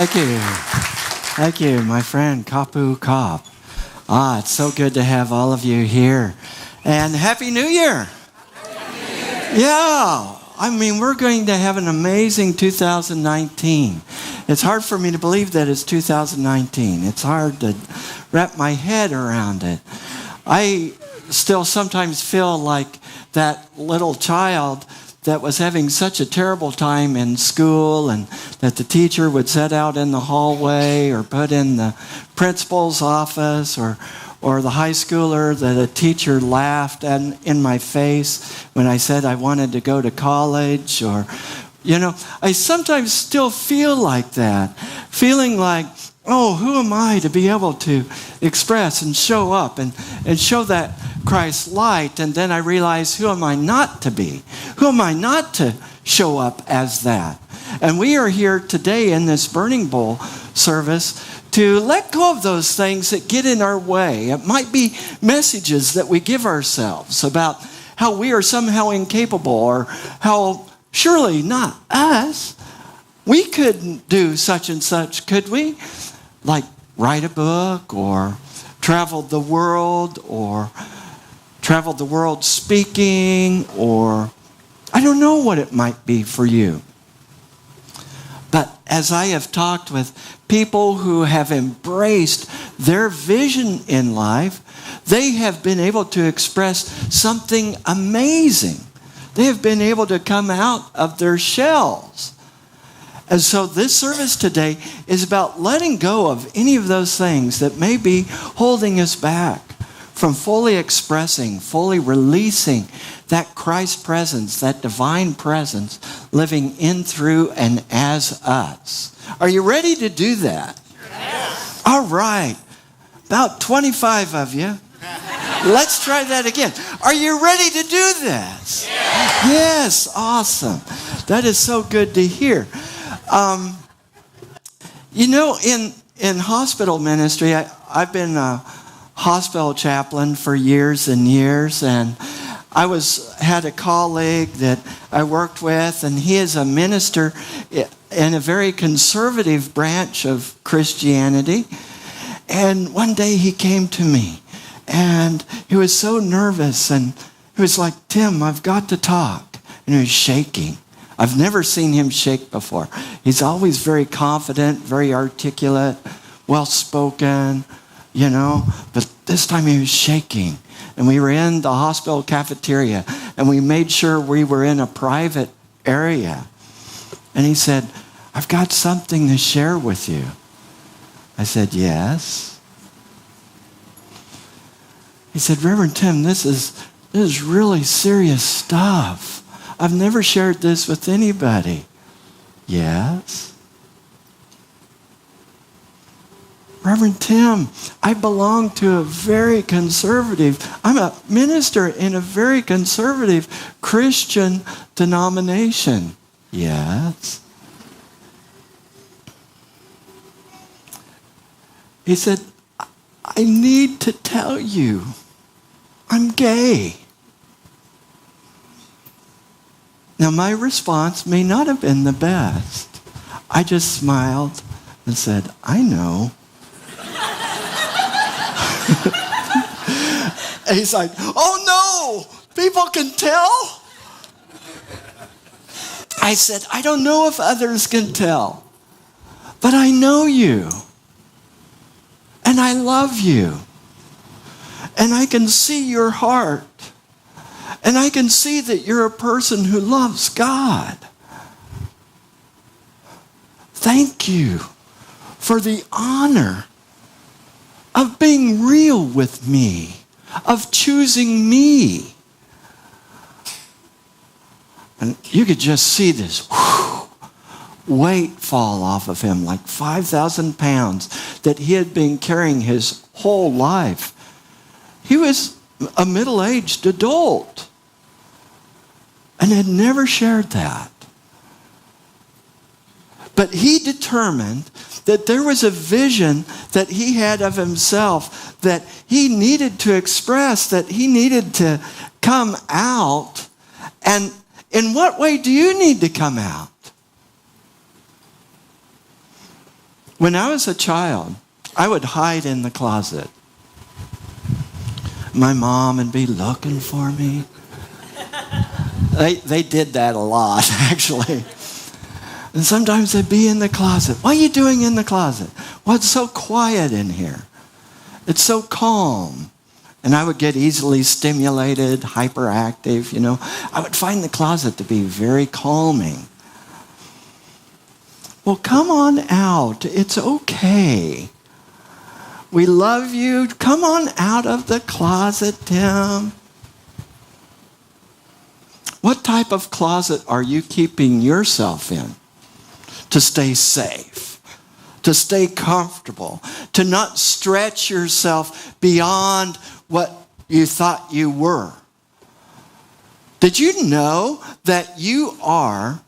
Thank you. Thank you, my friend, Kapu Kop. It's so good to have all of you here. And Happy New Year. Yeah, we're going to have an amazing 2019. It's hard for me to believe that it's 2019. It's hard to wrap my head around it. I still sometimes feel like that little child that was having such a terrible time in school, and that the teacher would set out in the hallway or put in the principal's office, or the high schooler that a teacher laughed in my face when I said I wanted to go to college. Or, I sometimes still feel like that, feeling like, oh, who am I to be able to express and show up and show that Christ's light? And then I realize, who am I not to be? Who am I not to show up as that? And we are here today in this Burning Bowl service to let go of those things that get in our way. It might be messages that we give ourselves about how we are somehow incapable, or how surely not us. We couldn't do such and such, could we? Like write a book, or travel the world speaking, or I don't know what it might be for you. But as I have talked with people who have embraced their vision in life, they have been able to express something amazing. They have been able to come out of their shells. And so this service today is about letting go of any of those things that may be holding us back from fully expressing, fully releasing that Christ presence, that divine presence living in, through, and as us. Are you ready to do that? Yes. All right. About 25 of you. Let's try that again. Are you ready to do this? Yes. Yes, awesome. That is so good to hear. In hospital ministry, I've been a hospital chaplain for years and years, and I had a colleague that I worked with, and he is a minister in a very conservative branch of Christianity. And one day he came to me, and he was so nervous, and he was like, "Tim, I've got to talk." And he was shaking. I've never seen him shake before. He's always very confident, very articulate, well-spoken, but this time he was shaking. And we were in the hospital cafeteria, and we made sure we were in a private area. And he said, "I've got something to share with you." I said, "Yes." He said, "Reverend Tim, this is really serious stuff. I've never shared this with anybody." "Yes." "Reverend Tim, I belong to I'm a minister in a very conservative Christian denomination." "Yes." He said, "I need to tell you, I'm gay." Now, my response may not have been the best. I just smiled and said, "I know." And he's like, "Oh no, people can tell?" I said, "I don't know if others can tell, but I know you. And I love you. And I can see your heart. And I can see that you're a person who loves God. Thank you for the honor of being real with me, of choosing me." And you could just see this weight fall off of him, like 5,000 pounds that he had been carrying his whole life. He was a middle-aged adult and had never shared that. But he determined that there was a vision that he had of himself that he needed to express, that he needed to come out. And in what way do you need to come out? When I was a child, I would hide in the closet. My mom would be looking for me. They did that a lot, actually. And sometimes they'd be in the closet. What are you doing in the closet? Well, it's so quiet in here. It's so calm. And I would get easily stimulated, hyperactive, I would find the closet to be very calming. Well, come on out. It's okay. We love you. Come on out of the closet, Tim. What type of closet are you keeping yourself in? To stay safe, to stay comfortable, to not stretch yourself beyond what you thought you were. Did you know that you are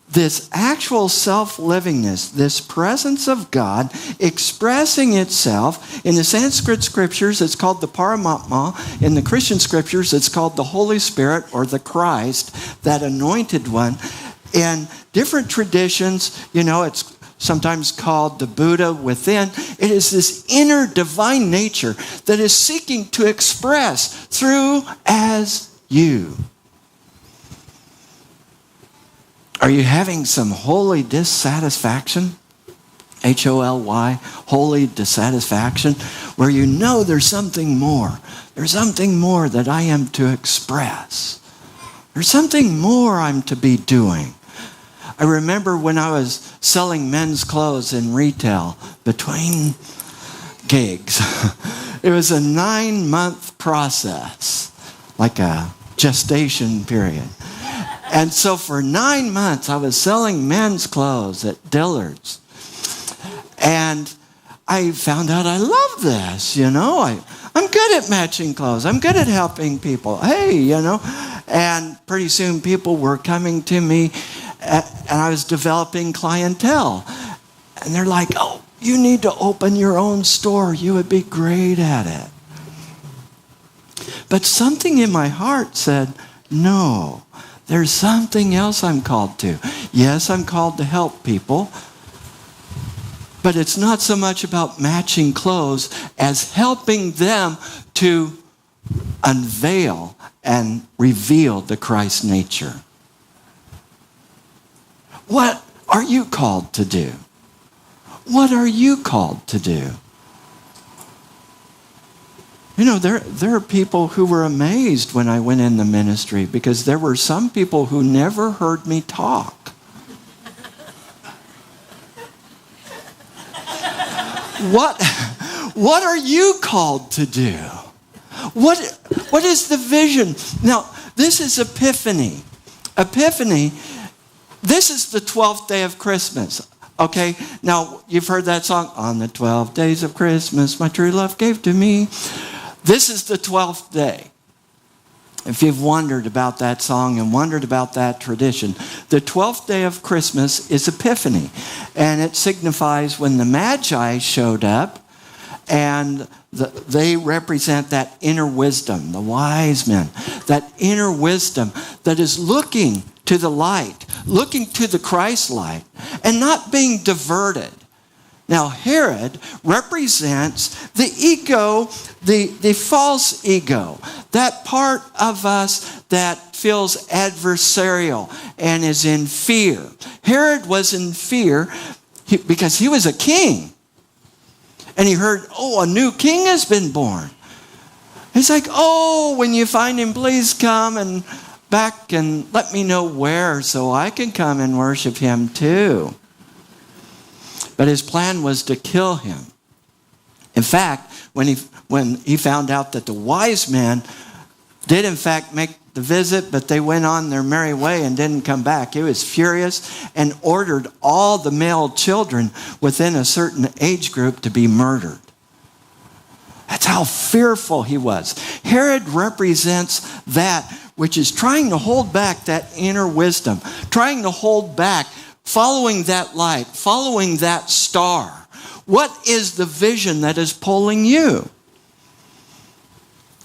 this actual self-livingness, this presence of God expressing itself? In the Sanskrit scriptures, it's called the Paramatma. In the Christian scriptures, it's called the Holy Spirit or the Christ, that anointed one. In different traditions, it's sometimes called the Buddha within. It is this inner divine nature that is seeking to express through as you. Are you having some holy dissatisfaction? Holy, holy dissatisfaction, where there's something more. There's something more that I am to express. There's something more I'm to be doing. I remember when I was selling men's clothes in retail between gigs. It was a 9-month process, like a gestation period. And so for 9 months, I was selling men's clothes at Dillard's. And I found out I love this, I'm good at matching clothes. I'm good at helping people. Hey, And pretty soon people were coming to me, and I was developing clientele. And they're like, oh, you need to open your own store. You would be great at it. But something in my heart said, no, there's something else I'm called to. Yes, I'm called to help people. But it's not so much about matching clothes as helping them to unveil and reveal the Christ nature. What are you called to do? What are you called to do? There are people who were amazed when I went in the ministry, because there were some people who never heard me talk. What are you called to do? What is the vision? Now, this is Epiphany. Epiphany, this is the 12th day of Christmas. Okay, now you've heard that song, on the 12 days of Christmas, my true love gave to me. This is the 12th day. If you've wondered about that song and wondered about that tradition, the 12th day of Christmas is Epiphany. And it signifies when the Magi showed up, and they represent that inner wisdom, the wise men, that inner wisdom that is looking to the light, looking to the Christ light, and not being diverted. Now, Herod represents the ego, the false ego, that part of us that feels adversarial and is in fear. Herod was in fear because he was a king. And he heard, oh, a new king has been born. He's like, oh, when you find him, please come and back and let me know where so I can come and worship him too. But his plan was to kill him. In fact, when he found out that the wise men did in fact make the visit, but they went on their merry way and didn't come back, he was furious and ordered all the male children within a certain age group to be murdered. That's how fearful he was. Herod represents that which is trying to hold back that inner wisdom, trying to hold back, following that light, following that star. What is the vision that is pulling you?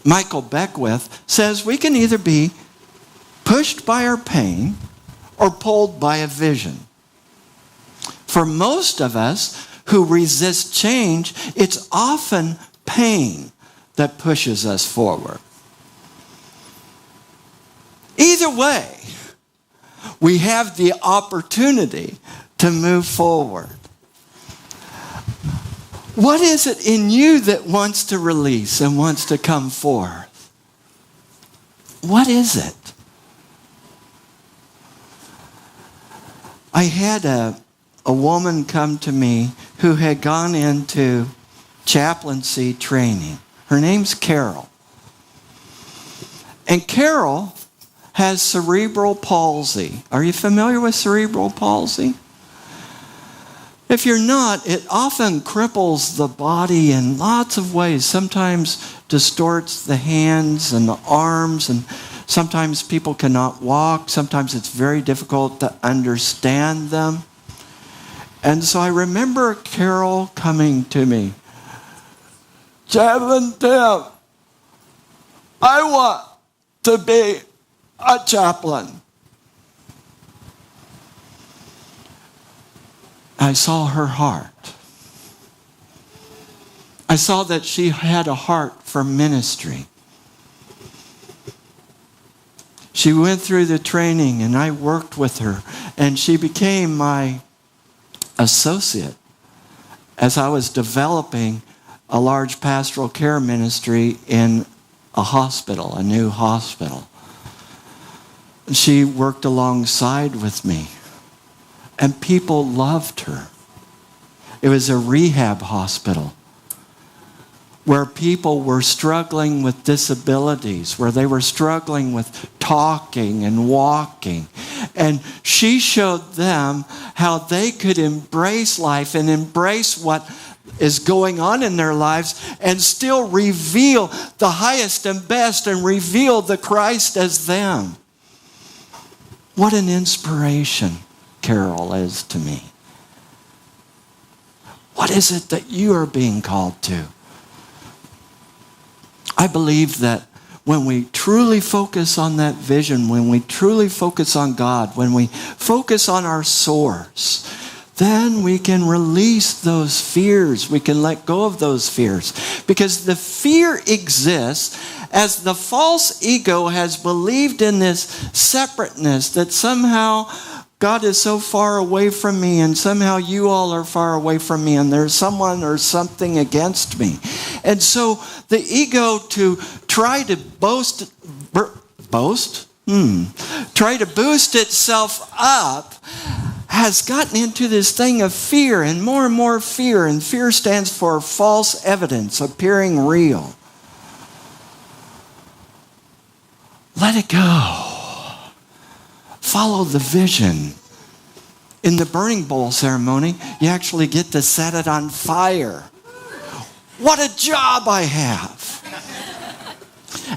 Michael Beckwith says we can either be pushed by our pain or pulled by a vision. For most of us who resist change, it's often pain that pushes us forward. Either way, we have the opportunity to move forward. What is it in you that wants to release and wants to come forth? What is it? I had a woman come to me who had gone into chaplaincy training. Her name's Carol. And Carol has cerebral palsy. Are you familiar with cerebral palsy? If you're not, it often cripples the body in lots of ways. Sometimes distorts the hands and the arms, and sometimes people cannot walk. Sometimes it's very difficult to understand them. And so I remember Carol coming to me. Chaplain Tim, I want to be a chaplain. I saw her heart. I saw that she had a heart for ministry. She went through the training and I worked with her, and she became my associate as I was developing a large pastoral care ministry in a hospital, a new hospital. She worked alongside with me, and people loved her. It was a rehab hospital where people were struggling with disabilities, where they were struggling with talking and walking. And she showed them how they could embrace life and embrace what is going on in their lives and still reveal the highest and best and reveal the Christ as them. What an inspiration Carol is to me. What is it that you are being called to? I believe that when we truly focus on that vision, when we truly focus on God, when we focus on our source, then we can release those fears. We can let go of those fears. Because the fear exists as the false ego has believed in this separateness, that somehow God is so far away from me, and somehow you all are far away from me, and there's someone or something against me. And so the ego, to try to try to boost itself up, has gotten into this thing of fear and more fear. And fear stands for false evidence appearing real. Let it go. Follow the vision. In the burning bowl ceremony, you actually get to set it on fire. What a job I have.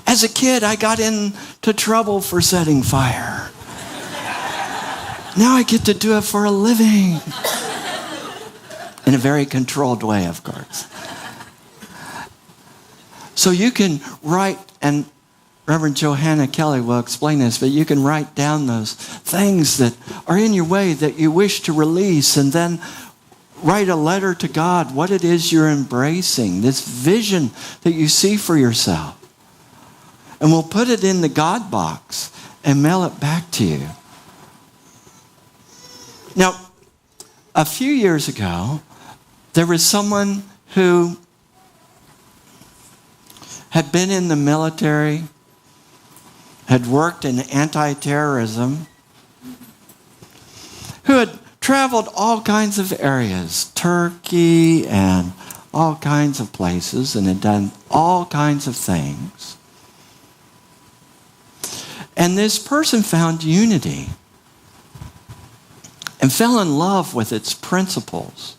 As a kid, I got into trouble for setting fire. Now I get to do it for a living. In a very controlled way, of course. So you can write, and Reverend Johanna Kelly will explain this, but you can write down those things that are in your way that you wish to release, and then write a letter to God, what it is you're embracing, this vision that you see for yourself. And we'll put it in the God box and mail it back to you. Now, a few years ago, there was someone who had been in the military, had worked in anti-terrorism, who had traveled all kinds of areas, Turkey and all kinds of places, and had done all kinds of things. And this person found unity and fell in love with its principles,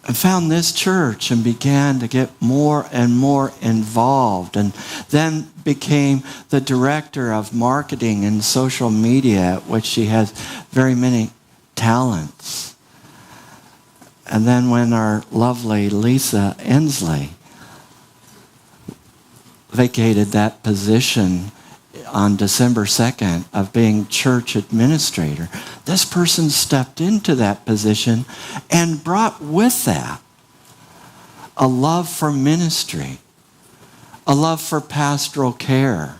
and found this church and began to get more and more involved, and then became the director of marketing and social media, at which she has very many talents. And then when our lovely Lisa Ensley vacated that position on December 2nd of being church administrator, this person stepped into that position and brought with that a love for ministry, a love for pastoral care.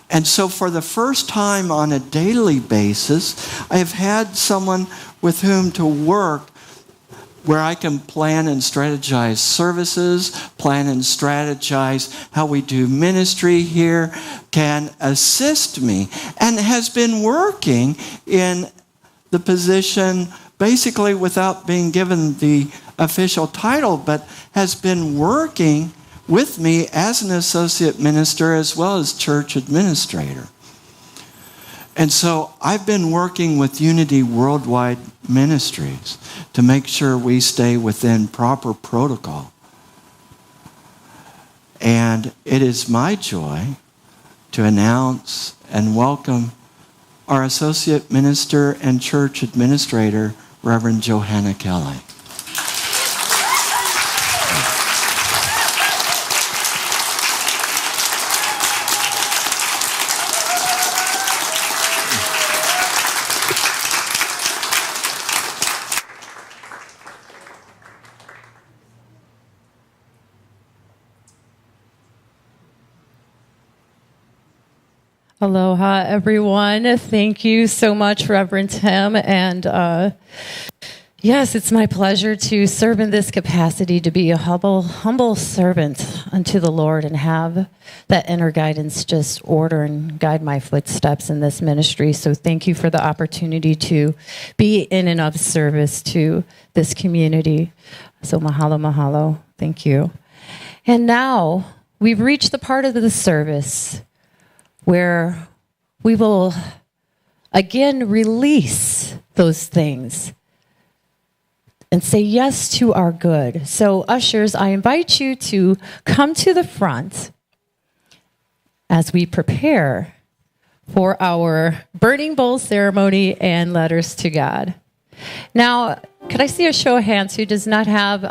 And so for the first time on a daily basis, I have had someone with whom to work where I can plan and strategize services, plan and strategize how we do ministry here, can assist me, and has been working in the position basically without being given the official title, but has been working with me as an associate minister as well as church administrator. And so I've been working with Unity Worldwide Ministries to make sure we stay within proper protocol. And it is my joy to announce and welcome our associate minister and church administrator, Reverend Johanna Kelly. Aloha, everyone. Thank you so much, Reverend Tim. And yes, it's my pleasure to serve in this capacity, to be a humble servant unto the Lord and have that inner guidance just order and guide my footsteps in this ministry. So thank you for the opportunity to be in and of service to this community. So mahalo, mahalo. Thank you. And now we've reached the part of the service where we will again release those things and say yes to our good. So ushers, I invite you to come to the front as we prepare for our burning bowl ceremony and letters to God. Now, could I see a show of hands who does not have